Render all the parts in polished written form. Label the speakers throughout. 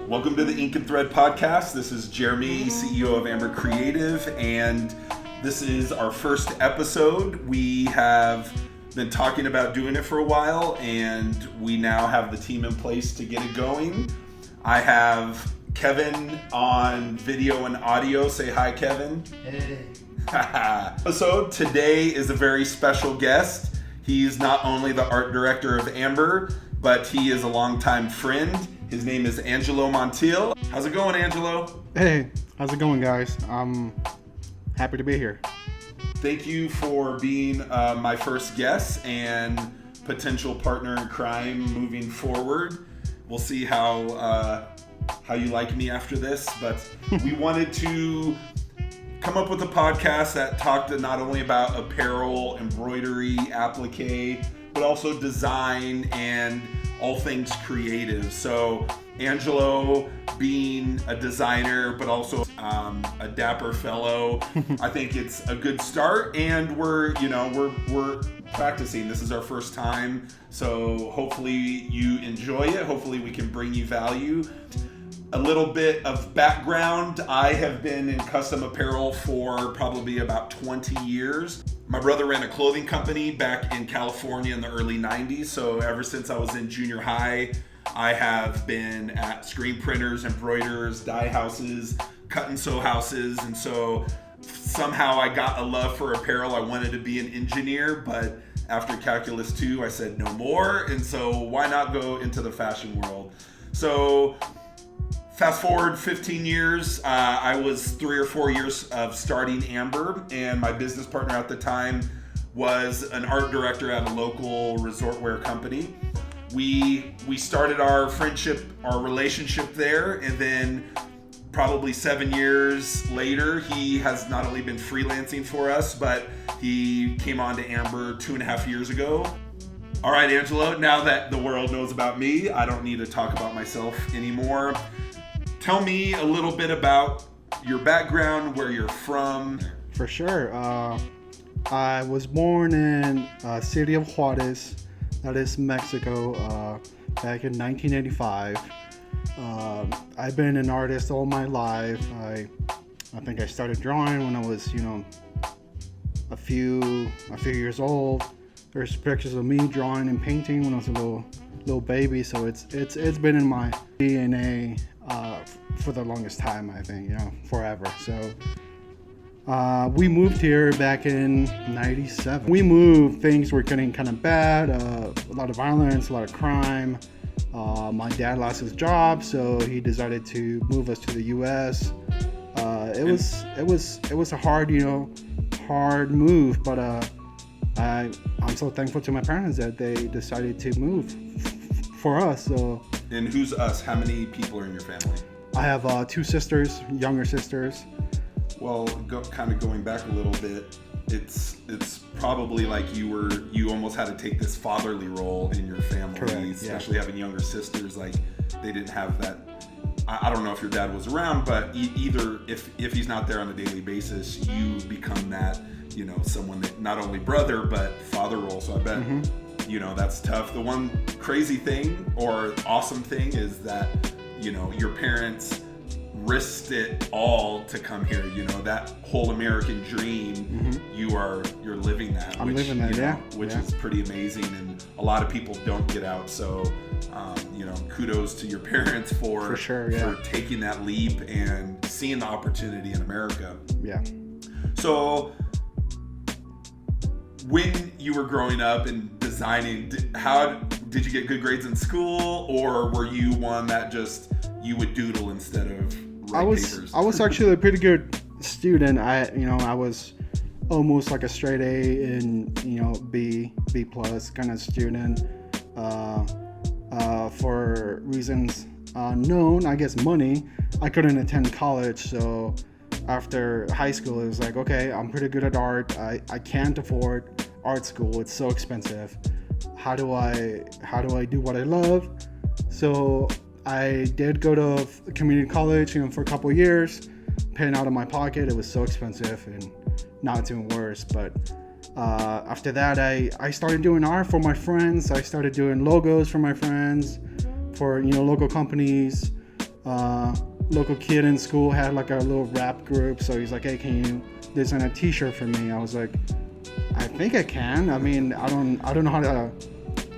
Speaker 1: Welcome to the Ink and Thread podcast. This is Jeremy, CEO of Amber Creative, and this is our first episode. We have been talking about doing it for a while, and we now have the team in place to get it going. I have Kevin on video and audio. Say hi, Kevin.
Speaker 2: Hey.
Speaker 1: Episode today is a very special guest. He's not only the art director of Amber, but he is a longtime friend. His name is Angelo Montiel. How's it going, Angelo?
Speaker 2: Hey, how's it going, guys? I'm happy to be here.
Speaker 1: Thank you for being my first guest and potential partner in crime moving forward. We'll see how you like me after this, but we wanted to come up with a podcast that talked not only about apparel, embroidery, applique, but also design and all things creative. So Angelo, being a designer, but also a dapper fellow, I think it's a good start. And we're practicing. This is our first time, so hopefully you enjoy it. Hopefully we can bring you value. A little bit of background: I have been in custom apparel for probably about 20 years. My brother ran a clothing company back in California in the early 90s, so ever since I was in junior high, I have been at screen printers, embroiderers, dye houses, cut and sew houses, and so somehow I got a love for apparel. I wanted to be an engineer, but after Calculus 2, I said no more, and so why not go into the fashion world? So fast forward 15 years, I was 3 or 4 years of starting Amber, and my business partner at the time was an art director at a local resort wear company. We started our friendship, our relationship there, and then probably 7 years later, he has not only been freelancing for us, but he came on to Amber 2.5 years ago. All right, Angelo, now that the world knows about me, I don't need to talk about myself anymore. Tell me a little bit about your background, where you're from.
Speaker 2: For sure. I was born in city of Juarez, that is Mexico, back in 1985. I've been an artist all my life. I think I started drawing when I was, a few years old. There's pictures of me drawing and painting when I was a little baby. So it's been in my DNA for the longest time, I think, forever. So we moved here back in 97. We moved, things were getting kind of bad, a lot of violence, a lot of crime. My dad lost his job, so he decided to move us to the US. It was a hard move, but I'm so thankful to my parents that they decided to move for us. So.
Speaker 1: And who's us? How many people are in your family?
Speaker 2: I have 2 sisters, younger sisters.
Speaker 1: Well, going back a little bit, it's probably like you almost had to take this fatherly role in your family.
Speaker 2: Correct,
Speaker 1: especially having younger sisters. Like, they didn't have that. I don't know if your dad was around, but either if he's not there on a daily basis, you become that, someone that not only brother but father role. So I bet. That's tough. The one crazy thing or awesome thing is that, your parents risked it all to come here. That whole American dream, you're living that.
Speaker 2: I'm living that,
Speaker 1: which is pretty amazing, and a lot of people don't get out. So, kudos to your parents for taking that leap and seeing the opportunity in America.
Speaker 2: Yeah.
Speaker 1: So, when you were growing up and designing, how did you get good grades in school, or were you one that just you would doodle instead of write papers?
Speaker 2: I was actually a pretty good student. I was almost like a straight A and B plus kind of student. For reasons unknown, I guess money, I couldn't attend college, so after high school, it was like, okay, I'm pretty good at art. I can't afford art school. It's so expensive. How do I do what I love? So I did go to community college, for a couple of years, paying out of my pocket. It was so expensive, and now it's even worse. But after that, I started doing art for my friends. I started doing logos for my friends, for local companies. Local kid in school had like a little rap group, so he's like, hey, can you design a t-shirt for me? I was like, I think I can. I mean, I don't know how to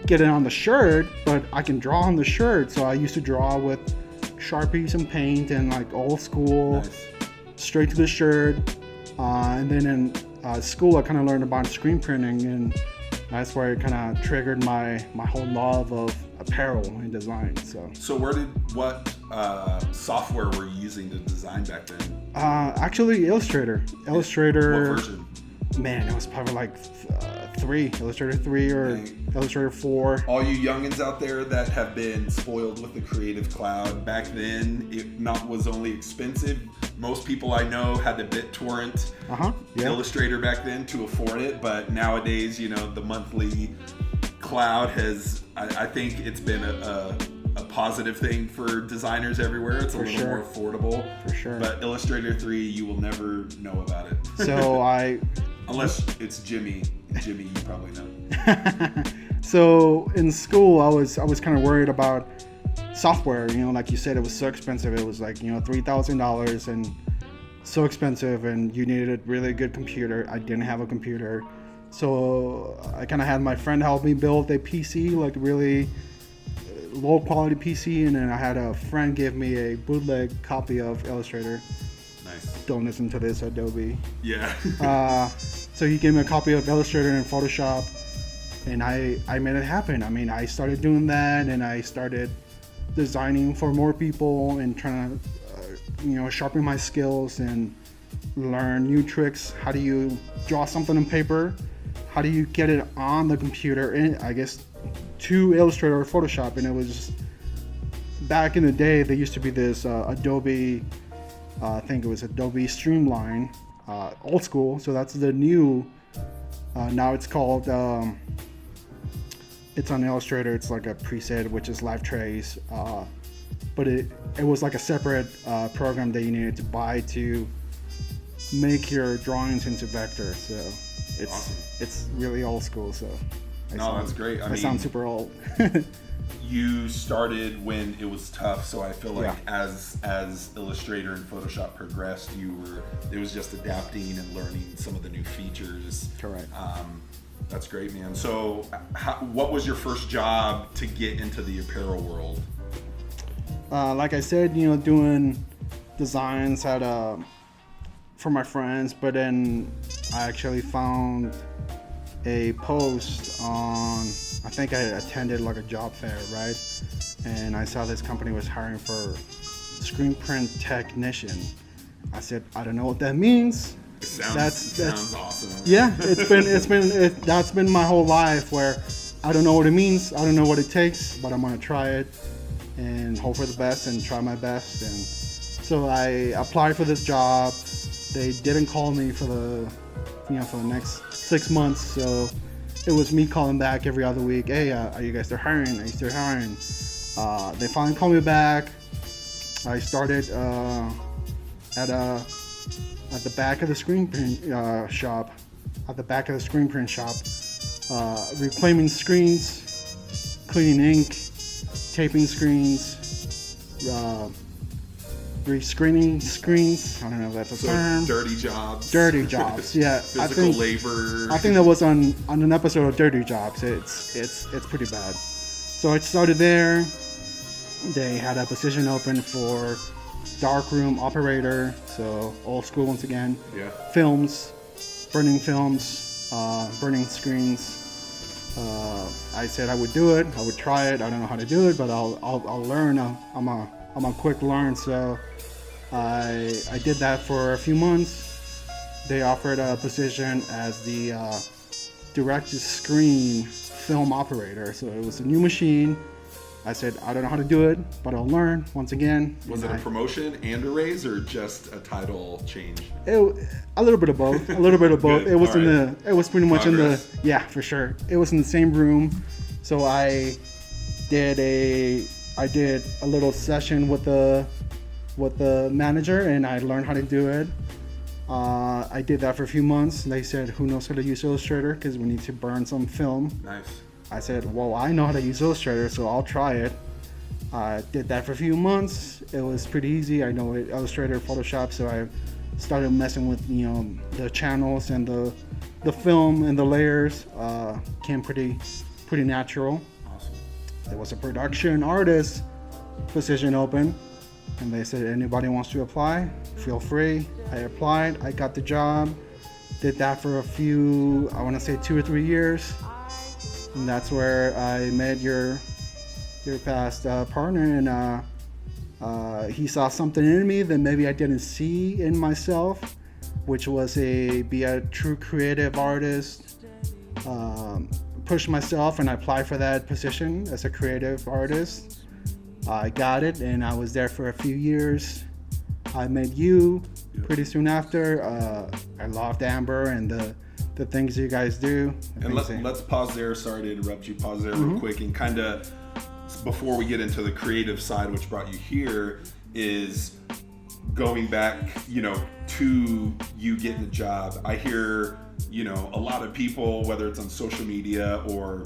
Speaker 2: get it on the shirt, but I can draw on the shirt. So I used to draw with Sharpies and paint and like old school,
Speaker 1: Nice.
Speaker 2: straight to the shirt. And then in school, I kind of learned about screen printing, and that's where it kind of triggered my whole love of apparel and design.
Speaker 1: So what software were you using to design back then?
Speaker 2: Actually, Illustrator.
Speaker 1: What version?
Speaker 2: Man, it was probably like 3, Illustrator 3 or
Speaker 1: Dang.
Speaker 2: Illustrator 4.
Speaker 1: All you youngins out there that have been spoiled with the Creative Cloud, back then it was only expensive. Most people I know had to BitTorrent
Speaker 2: Yeah.
Speaker 1: Illustrator back then to afford it, but nowadays, the monthly cloud has, I think it's been a positive thing for designers everywhere. It's a
Speaker 2: For
Speaker 1: little
Speaker 2: sure.
Speaker 1: more affordable.
Speaker 2: For sure.
Speaker 1: But Illustrator 3, you will never know about it.
Speaker 2: So
Speaker 1: Unless it's Jimmy. Jimmy, you probably know.
Speaker 2: So in school, I was kind of worried about software. Like you said, it was so expensive. It was like $3,000 and so expensive, and you needed a really good computer. I didn't have a computer, so I kind of had my friend help me build a PC, like really low quality PC, and then I had a friend give me a bootleg copy of Illustrator.
Speaker 1: Nice.
Speaker 2: Don't listen to this, Adobe.
Speaker 1: Yeah.
Speaker 2: So he gave me a copy of Illustrator and Photoshop, and I made it happen. I mean, I started doing that, and I started designing for more people and trying to, sharpen my skills and learn new tricks. How do you draw something on paper? How do you get it on the computer? And I guess to Illustrator or Photoshop. And it was just, back in the day, there used to be this Adobe, I think it was Adobe Streamline, old school. So that's the new, now it's called, it's on Illustrator. It's like a preset, which is Live Trace. But it was like a separate program that you needed to buy to make your drawings into vector. So it's
Speaker 1: Awesome.
Speaker 2: It's really old school. So
Speaker 1: That's great.
Speaker 2: I sound super old.
Speaker 1: You started when it was tough, so I feel like
Speaker 2: Yeah.
Speaker 1: as Illustrator and Photoshop progressed, it was just adapting and learning some of the new features.
Speaker 2: Correct.
Speaker 1: That's great, man. So, what was your first job to get into the apparel world?
Speaker 2: Like I said, doing designs for my friends, but then I actually found a post on, I think I attended like a job fair, right? And I saw this company was hiring for screen print technician. I said, I don't know what that means.
Speaker 1: Sounds awesome.
Speaker 2: Yeah, that's been my whole life, where I don't know what it means, I don't know what it takes, but I'm gonna try it and hope for the best and try my best. And so I applied for this job. They didn't call me for the next 6 months. So it was me calling back every other week. Hey, are you guys still hiring? Are you still hiring? They finally called me back. I started at the back of the screen print shop. At the back of the screen print shop, reclaiming screens, cleaning ink, taping screens, rescreening screens. I don't know if that's a term.
Speaker 1: Dirty jobs.
Speaker 2: Dirty jobs, yeah.
Speaker 1: Physical labor.
Speaker 2: I think that was on an episode of Dirty Jobs. It's pretty bad. So I started there. They had a position open for darkroom operator, so old school once again.
Speaker 1: Yeah.
Speaker 2: Films, burning screens. I said I would do it. I would try it. I don't know how to do it, but I'll learn. I'm a quick learn. So I did that for a few months. They offered a position as the direct-to-screen film operator. So it was a new machine. I said, I don't know how to do it, but I'll learn once again.
Speaker 1: Was it a promotion and a raise, or just a title change?
Speaker 2: A little bit of both. A little bit of both.
Speaker 1: Good.
Speaker 2: It was
Speaker 1: All
Speaker 2: it was pretty much
Speaker 1: Progress.
Speaker 2: yeah, for sure. It was in the same room. So I did a little session with the manager, and I learned how to do it. I did that for a few months. They said, who knows how to use Illustrator, because we need to burn some film.
Speaker 1: Nice.
Speaker 2: I said, well, I know how to use Illustrator, so I'll try it. I did that for a few months. It was pretty easy. I know Illustrator, Photoshop, so I started messing with the channels and the film and the layers. Came pretty natural.
Speaker 1: Awesome.
Speaker 2: There was a production artist position open, and they said anybody wants to apply, feel free. I applied. I got the job. Did that for a few, I want to say 2 or 3 years, and that's where I met your past partner, and he saw something in me that maybe I didn't see in myself, which was be a true creative artist. Pushed myself, and I applied for that position as a creative artist. I got it, and I was there for a few years. I met you pretty soon after. I loved Amber and the things you guys do.
Speaker 1: And let's pause there. Sorry to interrupt you. Pause there real quick, and kind of before we get into the creative side, which brought you here, is going back, to you getting a job. I hear, a lot of people, whether it's on social media or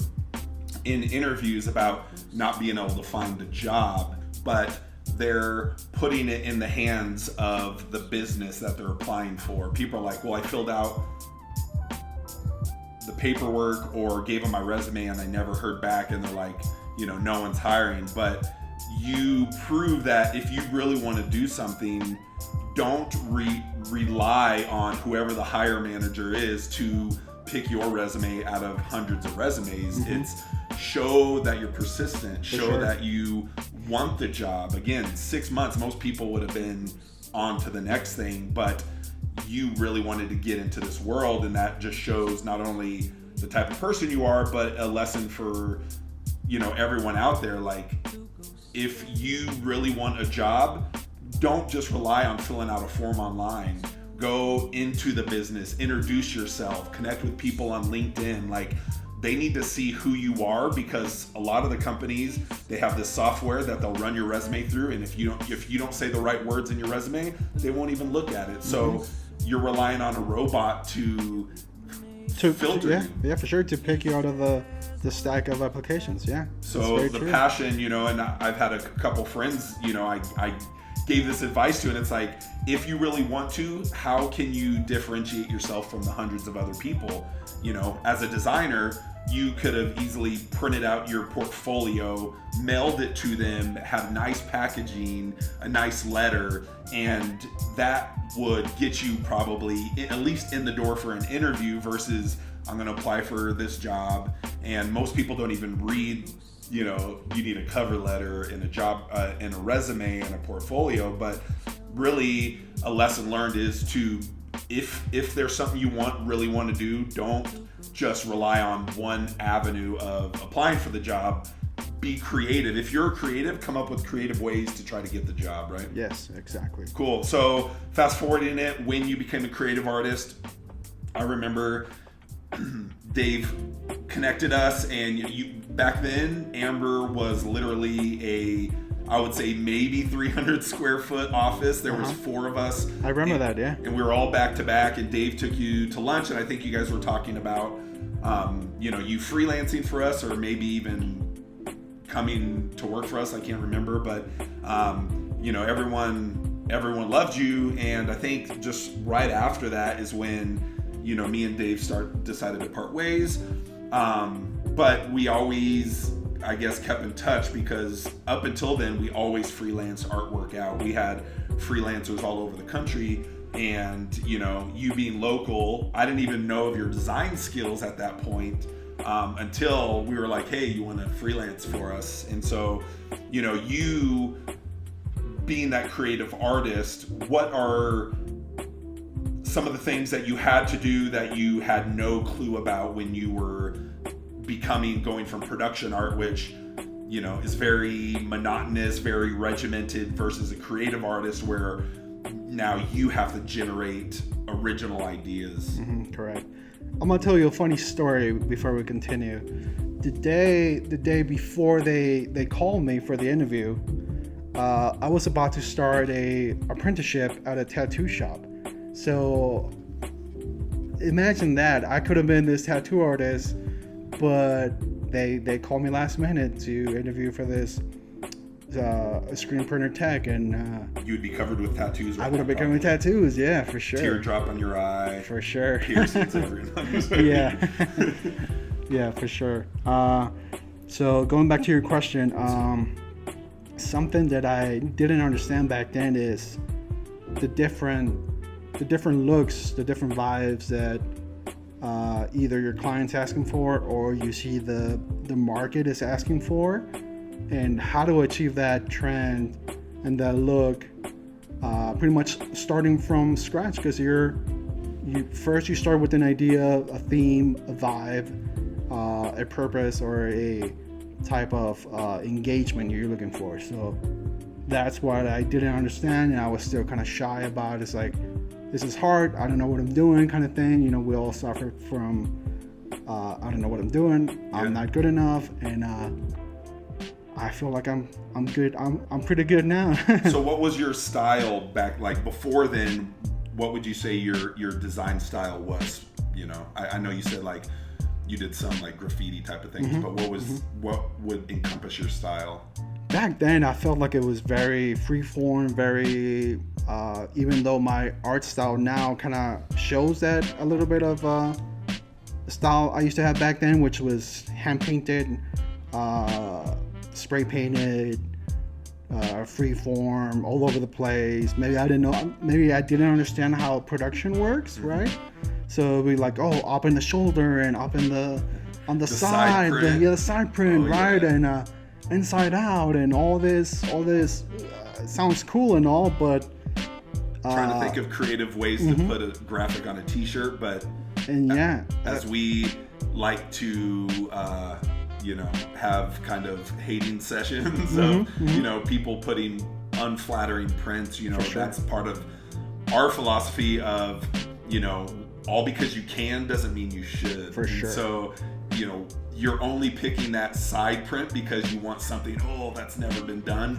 Speaker 1: in interviews, about not being able to find a job, but they're putting it in the hands of the business that they're applying for. People are like, well, I filled out the paperwork or gave them my resume and I never heard back, and they're like, no one's hiring. But you prove that if you really want to do something, don't rely on whoever the hire manager is to pick your resume out of hundreds of resumes. It's show that you're persistent, show that you want the job. Again, 6 months, most people would have been on to the next thing, but you really wanted to get into this world, and that just shows not only the type of person you are, but a lesson for everyone out there. Like, if you really want a job, don't just rely on filling out a form online. Go into the business, introduce yourself, connect with people on LinkedIn. Like, they need to see who you are, because a lot of the companies, they have this software that they'll run your resume through, and if you don't say the right words in your resume, they won't even look at it. So you're relying on a robot to filter.
Speaker 2: Yeah, for sure, to pick you out of the stack of applications. Yeah.
Speaker 1: So the passion, and I've had a couple friends, I gave this advice to, and it's like, if you really want to, how can you differentiate yourself from the hundreds of other people? As a designer, you could have easily printed out your portfolio, mailed it to them, had nice packaging, a nice letter, and that would get you probably at least in the door for an interview, versus I'm going to apply for this job, and most people don't even read. You need a cover letter and a job and a resume and a portfolio. But really, a lesson learned is to, if there's something you really want to do, don't just rely on one avenue of applying for the job. Be creative. If you're creative, come up with creative ways to try to get the job, right?
Speaker 2: Yes, exactly.
Speaker 1: Cool. So fast forwarding it, when you became a creative artist, I remember Dave connected us, and back then Amber was literally I would say maybe 300 square foot office. There was 4 of us.
Speaker 2: I remember that, yeah.
Speaker 1: And we were all back to back, and Dave took you to lunch, and I think you guys were talking about you freelancing for us, or maybe even coming to work for us. I can't remember, but everyone loved you, and I think just right after that is when me and Dave decided to part ways. But we always, I guess, kept in touch, because up until then, we always freelanced artwork out. We had freelancers all over the country, and, you being local, I didn't even know of your design skills at that point, until we were like, hey, you want to freelance for us? And so, you being that creative artist, what are some of the things that you had to do that you had no clue about when you were going from production art, which is very monotonous, very regimented, versus a creative artist where now you have to generate original ideas?
Speaker 2: Correct. I'm gonna tell you a funny story before we continue. The day before they called me for the interview, I was about to start a apprenticeship at a tattoo shop. So imagine that. I could have been this tattoo artist, but they called me last minute to interview for this a screen printer tech, and
Speaker 1: You would be covered with tattoos.
Speaker 2: I would have become tattoos. Yeah, for sure.
Speaker 1: Teardrop on your eye.
Speaker 2: For sure.
Speaker 1: Piercings everywhere.
Speaker 2: Yeah. Yeah, for sure. So going back to your question, something that I didn't understand back then is the different looks, the different vibes that either your client's asking for or you see the market is asking for, and how to achieve that trend and that look, pretty much starting from scratch, because you start with an idea, a theme, a vibe, a purpose, or a type of engagement you're looking for. So that's what I didn't understand, and I was still kind of shy about. It's like, this is hard, I don't know what I'm doing, kind of thing. You know, we all suffer from I don't know what I'm doing, I'm not good enough, and I feel like I'm good. I'm pretty good now.
Speaker 1: So what was your style back, like before then? What would you say your design style was? You know, I know you said like you did some like graffiti type of things, but what would encompass your style?
Speaker 2: Back then, I felt like it was very freeform, very, even though my art style now kind of shows that a little bit of style I used to have back then, which was hand painted, spray painted, freeform, all over the place. Maybe I didn't understand how production works, right? So it'd be like, up in the shoulder and up in on the side, the side print, right? Yeah. And inside out and all this sounds cool and all, but
Speaker 1: trying to think of creative ways to put a graphic on a t-shirt, but as we like to have kind of hating sessions of people putting unflattering prints, that's part of our philosophy of all because you can doesn't mean you should.
Speaker 2: For sure.
Speaker 1: So you're only picking that side print because you want something, that's never been done,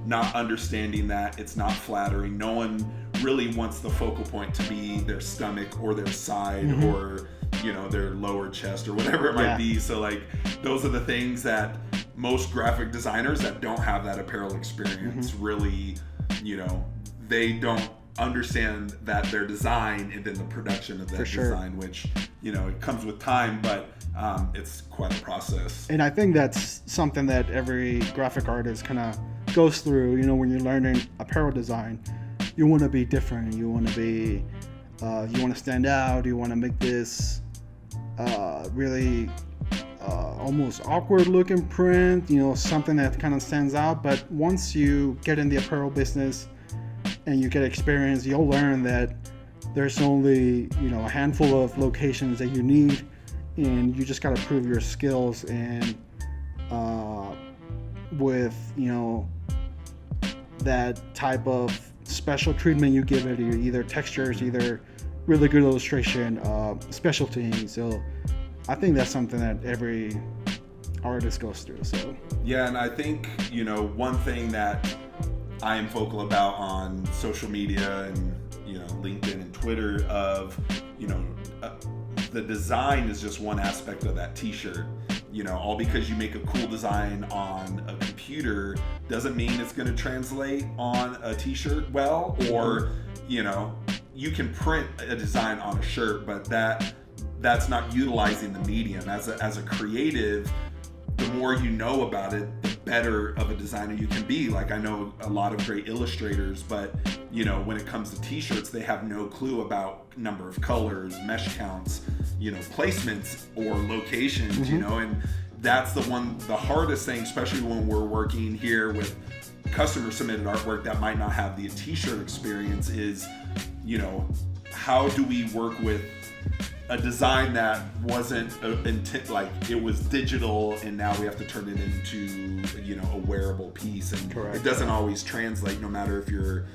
Speaker 1: not understanding that it's not flattering. No one really wants the focal point to be their stomach or their side or, their lower chest or whatever it might be. So like, those are the things that most graphic designers that don't have that apparel experience really, they don't understand that their design and then the production of that design, which, it comes with time, but it's quite a process.
Speaker 2: And I think that's something that every graphic artist kind of goes through. When you're learning apparel design, you want to be different. You want to be, you want to stand out. You want to make this really almost awkward looking print, something that kind of stands out. But once you get in the apparel business and you get experience, you'll learn that there's only, a handful of locations that you need, and you just got to prove your skills. And with that type of special treatment you give it, either textures, either really good illustration, specialty. So I think that's something that every artist goes through. So
Speaker 1: yeah, and I think one thing that I am vocal about on social media and LinkedIn and Twitter of the design is just one aspect of that t-shirt. All because you make a cool design on a computer doesn't mean it's going to translate on a t-shirt well, or you can print a design on a shirt, but that's not utilizing the medium. As a creative, the more you know about it, the better of a designer you can be. Like, I know a lot of great illustrators, but when it comes to t-shirts, they have no clue about number of colors, mesh counts, placements or locations, and that's the hardest thing, especially when we're working here with customer submitted artwork that might not have the t-shirt experience, is how do we work with a design that wasn't like it was digital, and now we have to turn it into a wearable piece, and it doesn't always translate, no matter if you're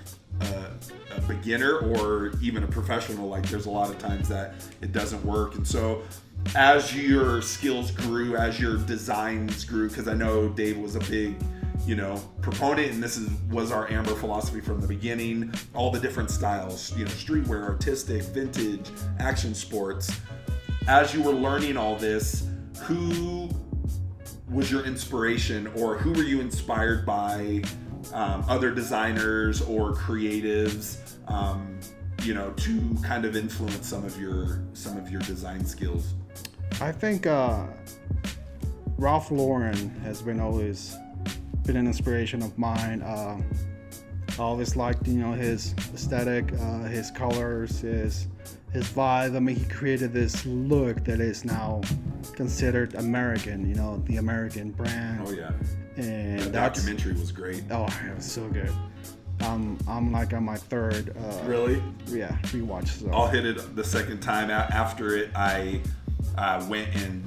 Speaker 1: a beginner or even a professional. Like, there's a lot of times that it doesn't work. And so as your skills grew, as your designs grew, because I know Dave was a big proponent, and this was our Amber philosophy from the beginning, all the different styles, streetwear, artistic, vintage, action sports. As you were learning all this, who was your inspiration, or who were you inspired by, other designers or creatives, to kind of influence some of your design skills?
Speaker 2: I think Ralph Lauren has always been an inspiration of mine. I always liked, his aesthetic, his colors, his vibe. I mean, he created this look that is now considered American, the American brand.
Speaker 1: Oh yeah.
Speaker 2: And
Speaker 1: the documentary was great.
Speaker 2: Oh, it was so good. I'm like on my third.
Speaker 1: Really?
Speaker 2: Yeah, rewatch. So.
Speaker 1: I'll hit it the second time. After it, I went and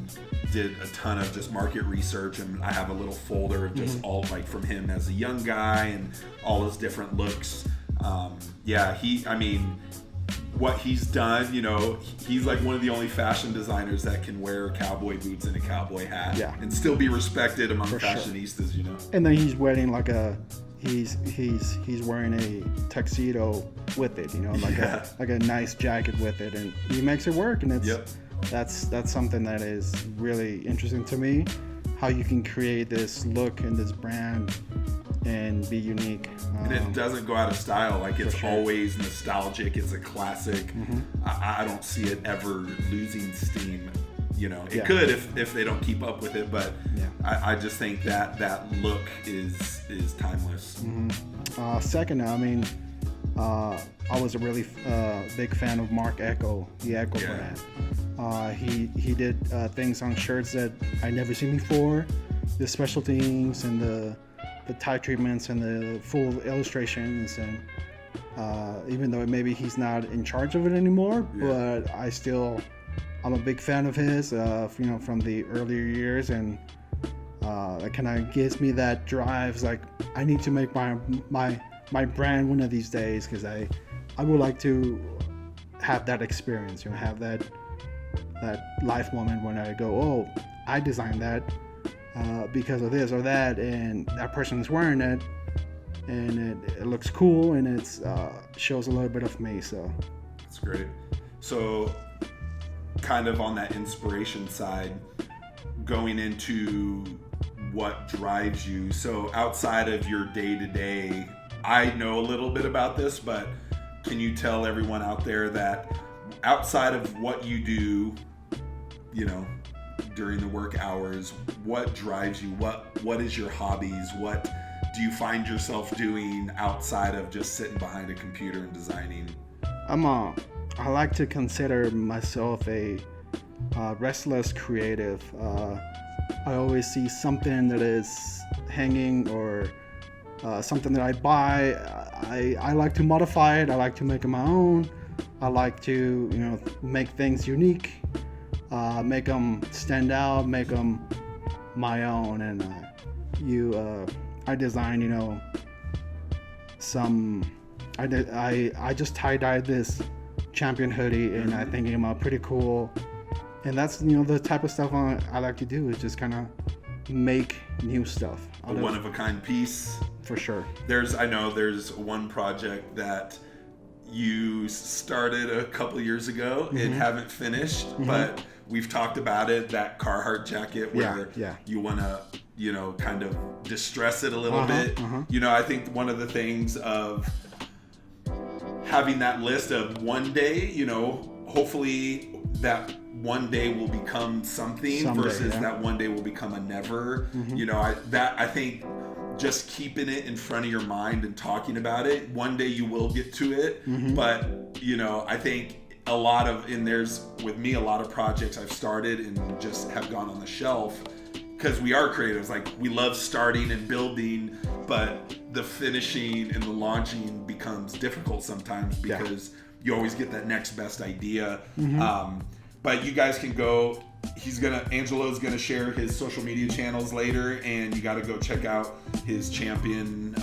Speaker 1: did a ton of just market research, and I have a little folder of just all like from him as a young guy and all his different looks. What he's done, he's like one of the only fashion designers that can wear cowboy boots and a cowboy hat and still be respected among fashionistas,
Speaker 2: And then he's wearing like he's wearing a tuxedo with it, like a nice jacket with it, and he makes it work, and that's something that is really interesting to me, how you can create this look and this brand and be unique.
Speaker 1: And it doesn't go out of style. Like, it's always nostalgic. It's a classic. I don't see it ever losing steam. It could if they don't keep up with it, but I just think that look is timeless.
Speaker 2: Second, I was a really big fan of Mark Ecko, the Ecko brand. He did things on shirts that I never seen before, the special things and the tie treatments and the full illustrations, and even though maybe he's not in charge of it anymore, but I'm a big fan of his, from the earlier years, and it kind of gives me that drive. It's like, I need to make my brand one of these days, because I would like to have that experience, have that life moment when I go, oh, I designed that because of this or that, and that person is wearing it, and it looks cool, and it shows a little bit of me. So
Speaker 1: that's great. So kind of on that inspiration side, going into what drives you. So outside of your day-to-day, I know a little bit about this, but can you tell everyone out there that outside of what you do, during the work hours, what drives you? What is your hobbies? What do you find yourself doing outside of just sitting behind a computer and designing?
Speaker 2: I like to consider myself a restless creative. I always see something that is hanging, or something that I buy. I like to modify it. I like to make it my own. I like to make things unique, make them stand out, make them my own. And I design I just tie-dyed this Champion hoodie, and I think it came out pretty cool. And that's the type of stuff I like to do, is just kind of make new stuff.
Speaker 1: A one-of-a-kind piece.
Speaker 2: For sure.
Speaker 1: I know there's one project that you started a couple years ago and haven't finished, but we've talked about it, that Carhartt jacket where you want to, kind of distress it a little bit. I think one of the things of having that list of one day, hopefully that one day will become something versus that one day will become a never. I think just keeping it in front of your mind and talking about it, one day you will get to it. But I think there's with me a lot of projects I've started and just have gone on the shelf, because we are creatives. Like, we love starting and building, but the finishing and the launching becomes difficult sometimes, because you always get that next best idea. But you guys can go. Angelo's gonna share his social media channels later, and you got to go check out his Champion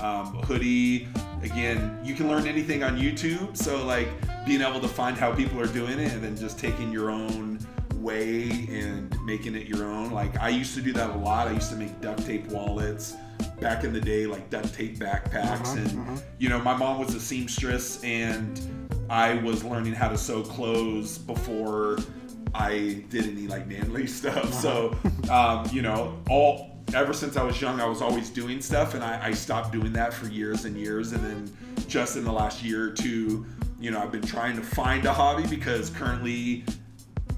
Speaker 1: hoodie. Again, you can learn anything on YouTube, so like being able to find how people are doing it and then just taking your own way and making it your own. Like, I used to do that a lot. I used to make duct tape wallets back in the day, like duct tape backpacks. My mom was a seamstress, and I was learning how to sew clothes before I did any like manly stuff. So, ever since I was young, I was always doing stuff, and I stopped doing that for years and years. And then just in the last year or two, I've been trying to find a hobby, because currently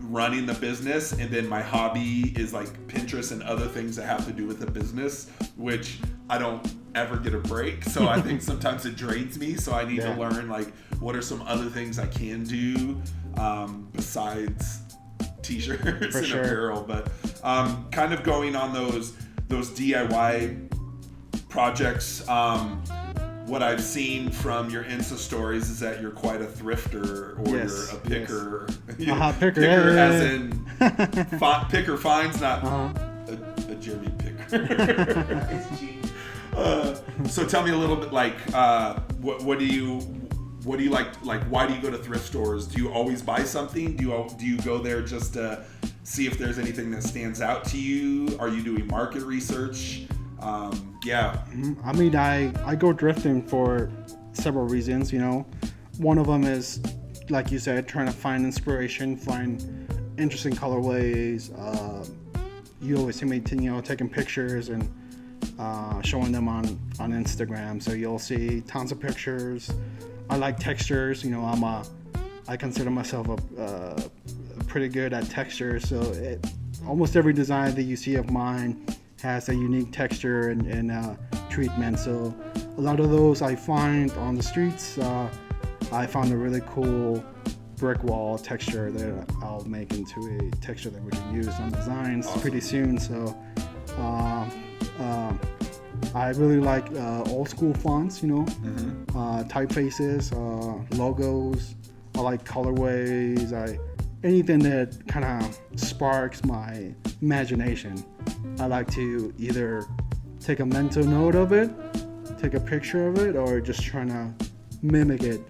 Speaker 1: running the business, and then my hobby is like Pinterest and other things that have to do with the business, which I don't ever get a break. So I think sometimes it drains me. So I need to learn, like, what are some other things I can do besides t-shirts and apparel. But kind of going on those DIY projects, what I've seen from your Insta stories is that you're quite a thrifter, or you're a picker.
Speaker 2: Picker,
Speaker 1: as in picker finds, not a Jimmy picker. So tell me a little bit, like, what do you like? Like, why do you go to thrift stores? Do you always buy something? Do you go there just to see if there's anything that stands out to you? Are you doing market research?
Speaker 2: I mean, I go thrifting for several reasons. One of them is, like you said, trying to find inspiration, find interesting colorways. You always see me taking pictures and showing them on Instagram, so you'll see tons of pictures. I like textures. I consider myself a pretty good at textures, so almost every design that you see of mine has a unique texture and treatment. So a lot of those I find on the streets. I found a really cool brick wall texture that I'll make into a texture that we can use on designs pretty soon. So I really like old school fonts, typefaces, logos. I like colorways. Anything that kind of sparks my imagination. I like to either take a mental note of it, take a picture of it, or just trying to mimic it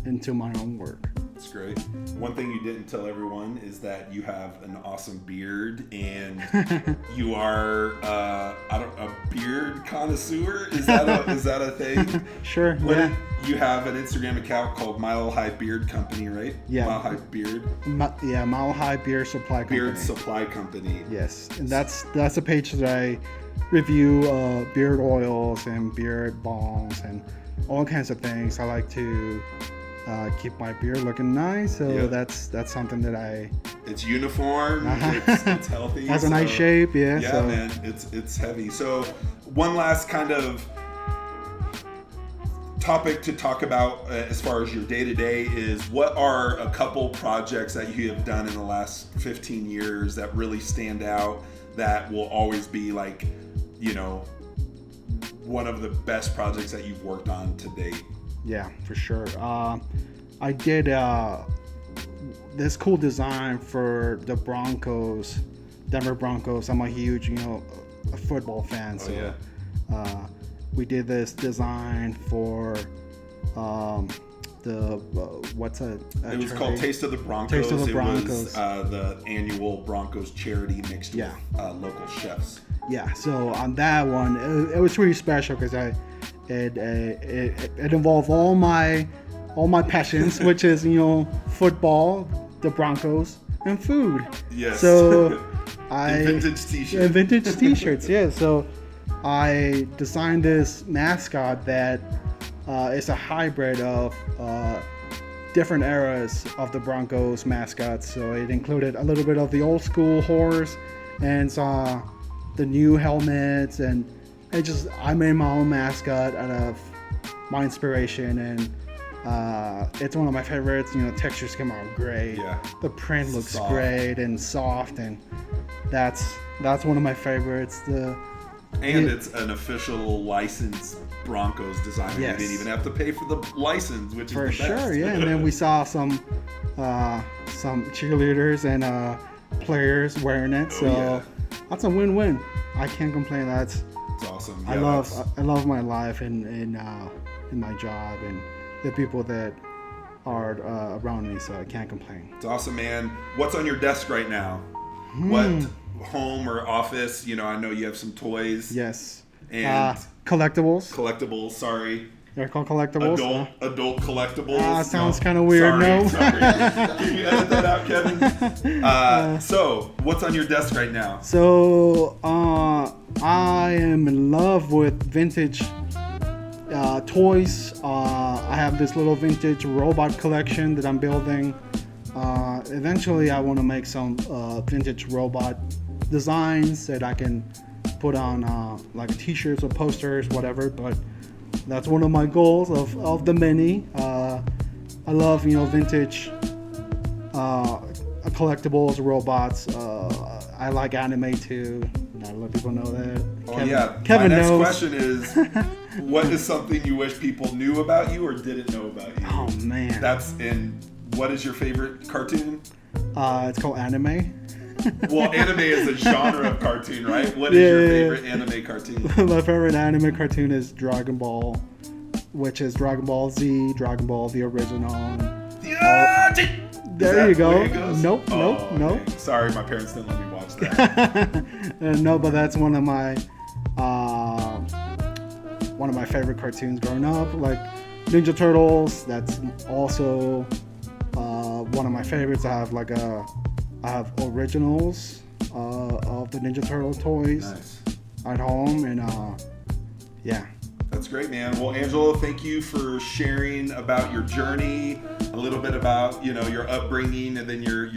Speaker 2: into my own work.
Speaker 1: That's great. One thing you didn't tell everyone is that you have an awesome beard, and you are a beard connoisseur. Is that a thing?
Speaker 2: Sure.
Speaker 1: You have an Instagram account called Mile High Beard Company, right?
Speaker 2: Yeah.
Speaker 1: Mile High Beard.
Speaker 2: Mile High Beard Supply Company.
Speaker 1: Beard Supply Company.
Speaker 2: Yes, and that's a page that I review beard oils and beard balms and all kinds of things. I like to keep my beard looking nice, so that's something that
Speaker 1: it's uniform, it's healthy,
Speaker 2: has a nice shape.
Speaker 1: Man, it's heavy. So one last kind of topic to talk about as far as your day-to-day is, what are a couple projects that you have done in the last 15 years that really stand out, that will always be like, one of the best projects that you've worked on to date?
Speaker 2: Yeah, for sure. I did this cool design for the Broncos, Denver Broncos. I'm a huge, a football fan. So we did this design for it was called
Speaker 1: Taste of the Broncos.
Speaker 2: Taste of the Broncos.
Speaker 1: It was the annual Broncos charity mixed with local chefs.
Speaker 2: Yeah, so on that one, it was really special because it involved all my passions, which is football, the Broncos, and food.
Speaker 1: Yes.
Speaker 2: So
Speaker 1: and vintage t-shirts.
Speaker 2: And vintage t-shirts. Yeah. So I designed this mascot that is a hybrid of different eras of the Broncos mascots. So it included a little bit of the old school horse and the new helmets, and I made my own mascot out of my inspiration, and it's one of my favorites. Textures come out great.
Speaker 1: Yeah.
Speaker 2: The print looks great and soft, and that's one of my favorites.
Speaker 1: It's an official licensed Broncos designer.
Speaker 2: Yes.
Speaker 1: You didn't even have to pay for the license, which
Speaker 2: for
Speaker 1: is the best.
Speaker 2: sure. Yeah, and then we saw some cheerleaders and players wearing it. So that's a win-win. I can't complain. It's
Speaker 1: awesome.
Speaker 2: I love my life and my job and the people that are around me, so I can't complain.
Speaker 1: It's awesome, man. What's on your desk right now? What home or office? I know you have some toys.
Speaker 2: Yes.
Speaker 1: And
Speaker 2: collectibles.
Speaker 1: Sorry.
Speaker 2: They're called collectibles.
Speaker 1: Adult collectibles.
Speaker 2: Sounds kind of weird.
Speaker 1: Sorry. Can you edit that out, Kevin? So, what's on your desk right now?
Speaker 2: So, I am in love with vintage toys. I have this little vintage robot collection that I'm building. Eventually, I want to make some vintage robot designs that I can put on like t-shirts or posters, whatever. But that's one of my goals of the many. I love vintage collectibles, robots. I like anime too. Not a lot of people know that. Kevin
Speaker 1: My next
Speaker 2: knows.
Speaker 1: question is, what is something you wish people knew about you or didn't know about you?
Speaker 2: Oh man.
Speaker 1: What is your favorite cartoon?
Speaker 2: It's called anime.
Speaker 1: Well, anime is a genre of cartoon, right? What is your favorite anime cartoon?
Speaker 2: My favorite anime cartoon is Dragon Ball, which is Dragon Ball Z, Dragon Ball the original. There you go. Nope.
Speaker 1: Okay. Sorry, my parents didn't let me watch that.
Speaker 2: No, but that's one of my favorite cartoons growing up. Like Ninja Turtles. That's also one of my favorites. I have originals of the Ninja Turtle toys at home, and yeah.
Speaker 1: That's great, man. Well, Angelo, thank you for sharing about your journey, a little bit about your upbringing, and then your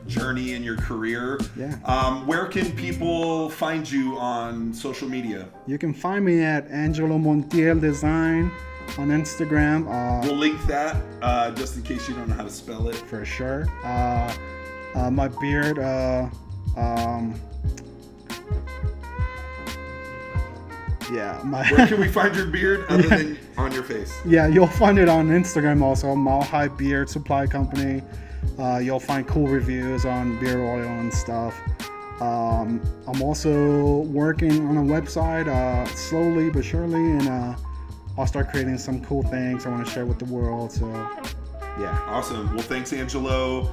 Speaker 1: journey and your career.
Speaker 2: Yeah.
Speaker 1: Where can people find you on social media?
Speaker 2: You can find me at Angelo Montiel Design on Instagram.
Speaker 1: We'll link that just in case you don't know how to spell it.
Speaker 2: For sure. My beard.
Speaker 1: Where can we find your beard other than on your face?
Speaker 2: Yeah, you'll find it on Instagram also. Mile High Beard Supply Company. You'll find cool reviews on beard oil and stuff. I'm also working on a website slowly but surely, and I'll start creating some cool things I want to share with the world. So, yeah.
Speaker 1: Awesome. Well, thanks, Angelo.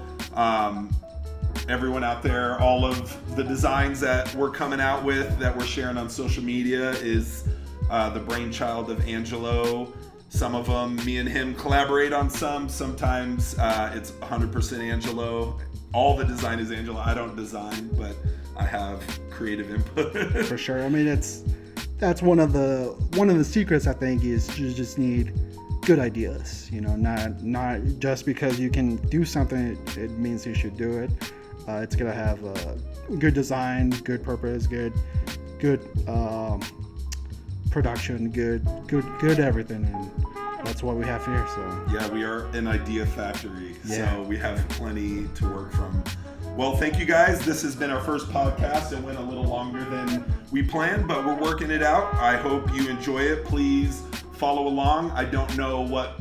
Speaker 1: Everyone out there, all of the designs that we're coming out with that we're sharing on social media is the brainchild of Angelo. Some of them, me and him collaborate on some. Sometimes it's 100% Angelo. All the design is Angelo. I don't design, but I have creative input.
Speaker 2: For sure. I mean, that's one of the secrets, I think, is you just need good ideas. Not just because you can do something, it means you should do it. It's gonna have a good design, good purpose, good production, good everything, and that's what we have here. So
Speaker 1: yeah, we are an idea factory.
Speaker 2: Yeah.
Speaker 1: So we have plenty to work from. Well, thank you guys. This has been our first podcast. It went a little longer than we planned, but we're working it out. I hope you enjoy it. Please follow along. I don't know what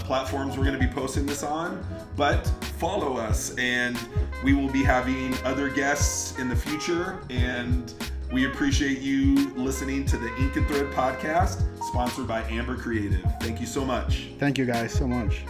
Speaker 1: platforms we're going to be posting this on, but follow us, and we will be having other guests in the future, and we appreciate you listening to the Ink and Thread podcast, sponsored by Amber Creative. Thank you so much.
Speaker 2: Thank you guys so much.